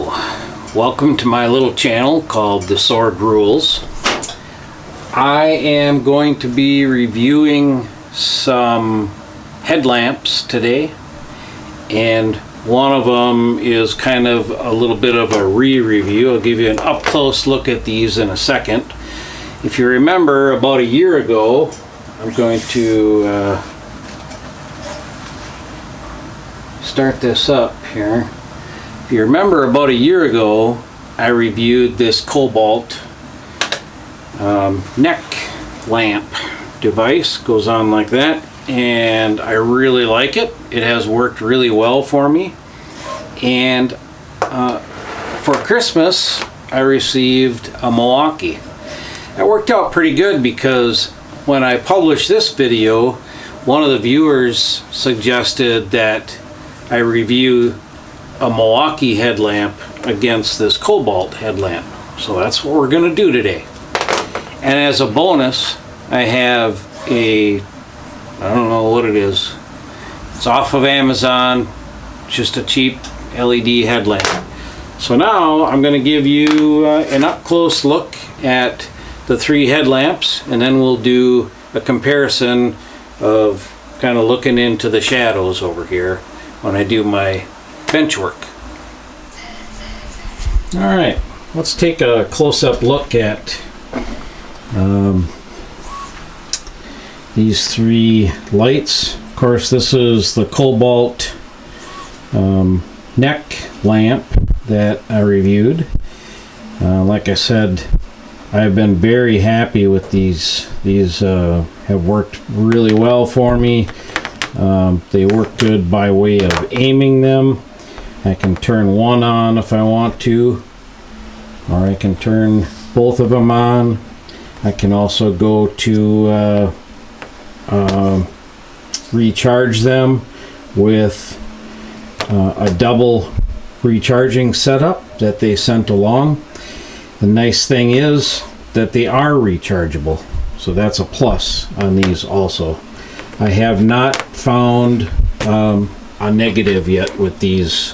Hello, welcome to my little channel called The Sword Rules. I am going to be reviewing some headlamps today, and one of them is kind of a little bit of a re-review. I'll give you an up-close look at these in a second. If you remember, about a year ago, I'm going to start this up here. If you remember, about a year ago, I reviewed this Kobalt neck lamp device. Goes on like that, and I really like it. It has worked really well for me. And for Christmas, I received a Milwaukee. That worked out pretty good because when I published this video, one of the viewers suggested that I review a Milwaukee headlamp against this Kobalt headlamp. So that's what we're going to do today. And as a bonus, I have I don't know what it is. It's off of Amazon, just a cheap LED headlamp. So now I'm going to give you an up-close look at the three headlamps, and then we'll do a comparison of kind of looking into the shadows over here when I do my bench work. Alright, let's take a close-up look at these three lights. Of course, this is the Kobalt neck lamp that I reviewed. Like I said, I've been very happy with these. These have worked really well for me. They work good by way of aiming them. I can turn one on if I want to, or I can turn both of them on. I can also go to recharge them with a double recharging setup that they sent along. The nice thing is that they are rechargeable, so that's a plus on these also. I have not found a negative yet with these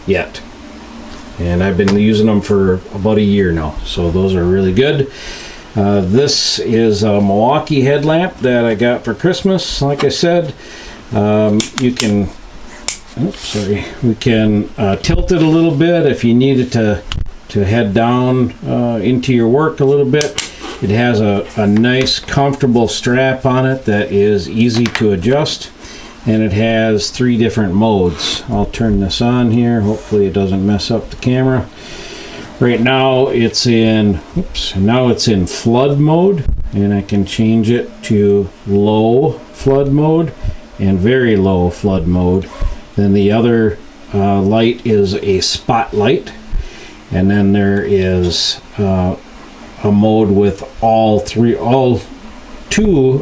yet, and I've been using them for about a year now, so those are really good. This is a Milwaukee headlamp that I got for Christmas. Like I said, you can we can tilt it a little bit if you need it to head down into your work a little bit. It has a nice comfortable strap on it that is easy to adjust, and it has three different modes. I'll turn this on here. Hopefully it doesn't mess up the camera. Right now it's in flood mode, and I can change it to low flood mode and very low flood mode. Then the other light is a spotlight, and then there is a mode with all two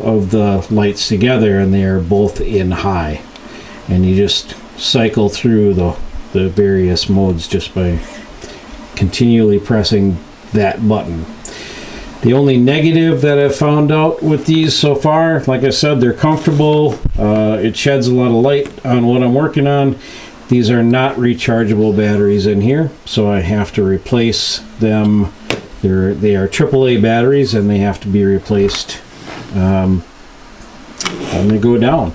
of the lights together, and they are both in high, and you just cycle through the various modes just by continually pressing that button. The only negative that I've found out with these so far, like I said, they're comfortable. It sheds a lot of light on what I'm working on. These are not rechargeable batteries in here, so I have to replace them. They are AAA batteries, and they have to be replaced when they go down.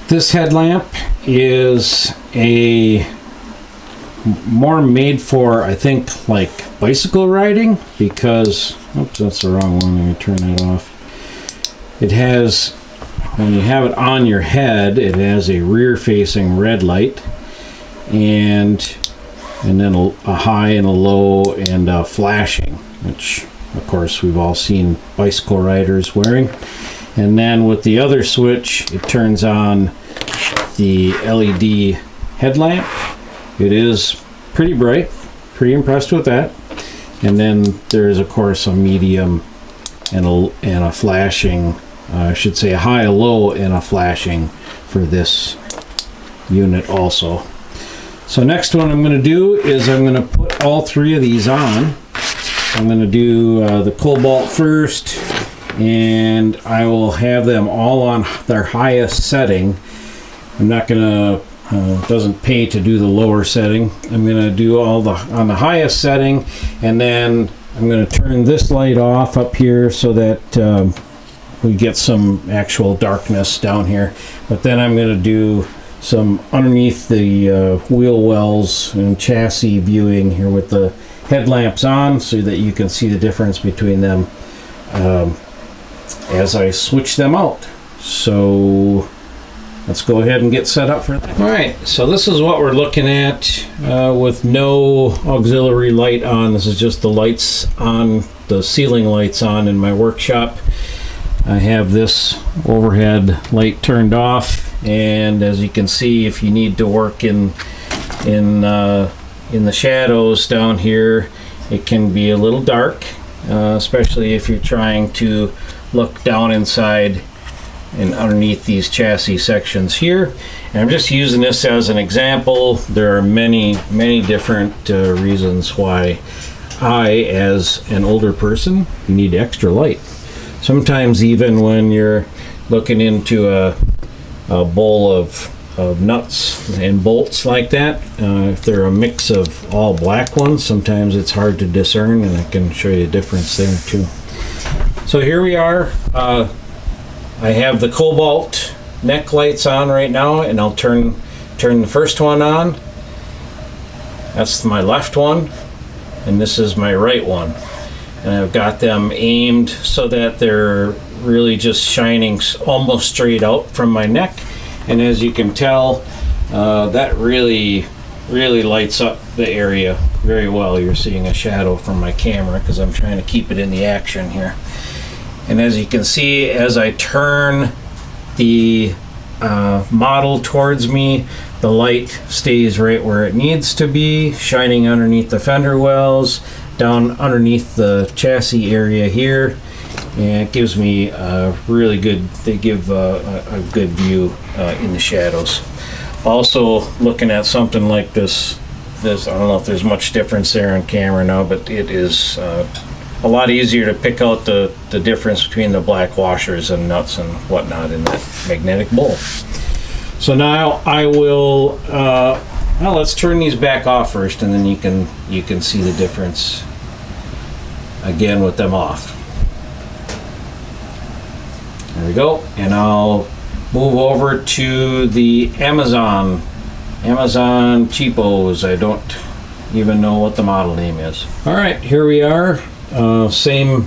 This headlamp is more made for, I think, like bicycle riding, because oops, that's the wrong one. Let me turn that off. It has, when you have it on your head, it has a rear-facing red light, and then a high and a low and a flashing, which of course we've all seen bicycle riders wearing. And then with the other switch, it turns on the LED headlamp. It is pretty bright, pretty impressed with that. And then there is of course a medium and a flashing, I should say a high, a low, and a flashing for this unit also. So next one I'm going to do is I'm going to put all three of these on. I'm going to do the Kobalt first, and I will have them all on their highest setting, I'm not gonna, doesn't pay to do the lower setting. I'm gonna do all on the highest setting, and then I'm gonna turn this light off up here so that we get some actual darkness down here. But then I'm gonna do some underneath the wheel wells and chassis viewing here with the headlamps on, so that you can see the difference between them as I switch them out. So let's go ahead and get set up for that. All right, so this is what we're looking at with no auxiliary light on. This is just the lights on, the ceiling lights on in my workshop. I have this overhead light turned off, and as you can see, if you need to work in the shadows down here, it can be a little dark, especially if you're trying to look down inside and underneath these chassis sections here. And I'm just using this as an example. There are many different reasons why I, as an older person, need extra light. Sometimes even when you're looking into a bowl of nuts and bolts like that, if they're a mix of all black ones, sometimes it's hard to discern, and I can show you a difference there too. So here we are. I have the Kobalt neck lights on right now, and I'll turn the first one on. That's my left one, and this is my right one. And I've got them aimed so that they're really just shining almost straight out from my neck. And as you can tell, that really lights up the area very well. You're seeing a shadow from my camera because I'm trying to keep it in the action here. And as you can see, as I turn the model towards me, the light stays right where it needs to be, shining underneath the fender wells, down underneath the chassis area here, and it gives me a really good, they give a good view in the shadows. Also, looking at something like this, I don't know if there's much difference there on camera now, but it is a lot easier to pick out the difference between the black washers and nuts and whatnot in that magnetic bowl. So now I will, well, let's turn these back off first, and then you can see the difference again with them off. There we go. And I'll move over to the Amazon cheapos. I don't even know what the model name is. All right, here we are. Same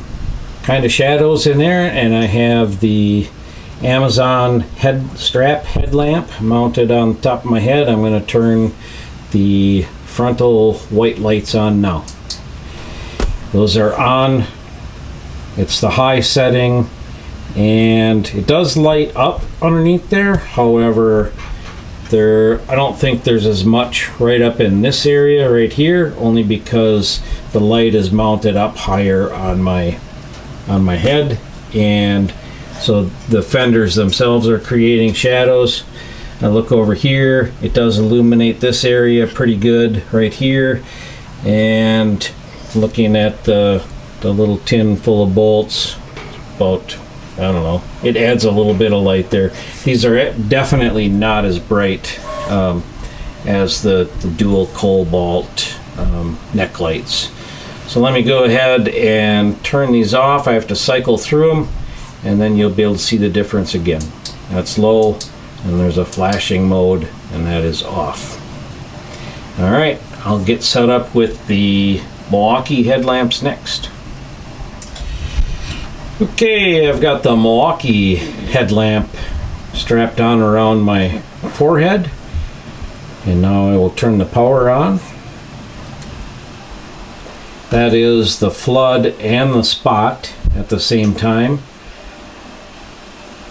kind of shadows in there, and I have the Amazon headlamp mounted on the top of my head. I'm going to turn the frontal white lights on now. Those are on. It's the high setting, and it does light up underneath there. However, I don't think there's as much right up in this area right here, only because the light is mounted up higher on my head, and so the fenders themselves are creating shadows. I look over here, it does illuminate this area pretty good right here, and looking at the little tin full of bolts, about, I don't know, it adds a little bit of light there. These are definitely not as bright as the dual Kobalt neck lights. So let me go ahead and turn these off. I have to cycle through them, and then you'll be able to see the difference again. That's low, and there's a flashing mode, and that is off. All right, I'll get set up with the Milwaukee headlamps next. Okay, I've got the Milwaukee headlamp strapped on around my forehead, and now I will turn the power on. That is the flood and the spot at the same time.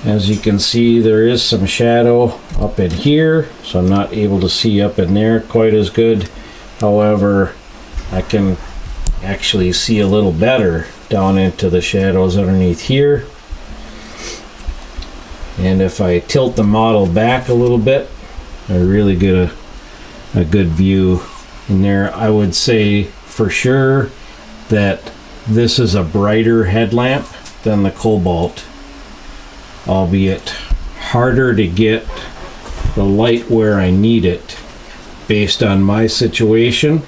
As you can see, there is some shadow up in here, so I'm not able to see up in there quite as good. However, I can actually see a little better down into the shadows underneath here. And if I tilt the model back a little bit, I really get a good view in there. I would say for sure that this is a brighter headlamp than the Kobalt, albeit harder to get the light where I need it based on my situation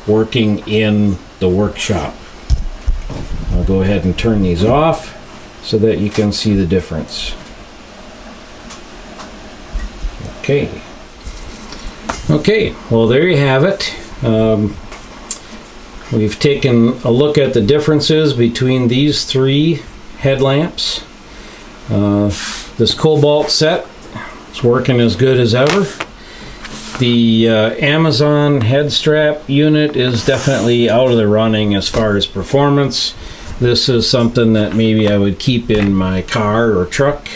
working in the workshop. I'll go ahead and turn these off so that you can see the difference. Okay, well, there you have it. We've taken a look at the differences between these three headlamps. This Kobalt set is working as good as ever. The Amazon head strap unit is definitely out of the running as far as performance. This is something that maybe I would keep in my car or truck,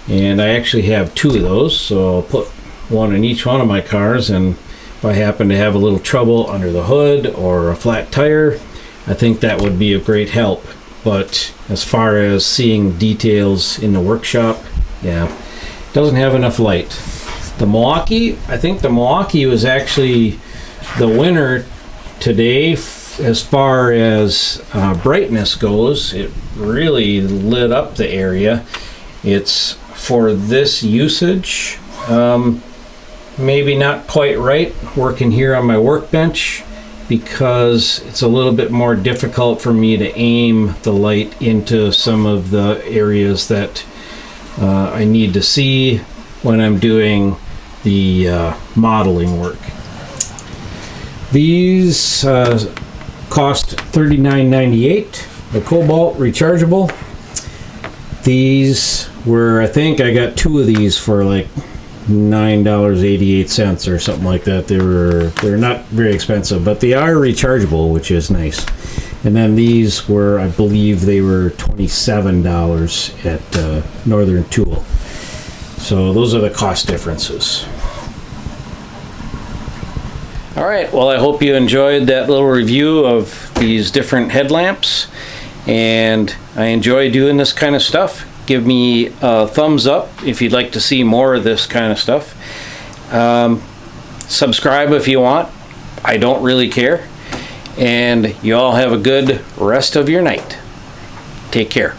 and I actually have two of those, so I'll put one in each one of my cars, and if I happen to have a little trouble under the hood or a flat tire, I think that would be a great help. But as far as seeing details in the workshop, yeah, doesn't have enough light. The Milwaukee, I think the Milwaukee was actually the winner today as far as brightness goes. It really lit up the area. It's for this usage, maybe not quite right working here on my workbench, because it's a little bit more difficult for me to aim the light into some of the areas that I need to see when I'm doing the modeling work. These cost $39.98, the Kobalt rechargeable. These were, I think I got two of these for like $9.88 or something like that. They're not very expensive, but they are rechargeable, which is nice. And then these were, I believe they were $27 at Northern Tool. So those are the cost differences. All right, well, I hope you enjoyed that little review of these different headlamps, and I enjoy doing this kind of stuff. Give me a thumbs up if you'd like to see more of this kind of stuff. Subscribe if you want. I don't really care. And you all have a good rest of your night. Take care.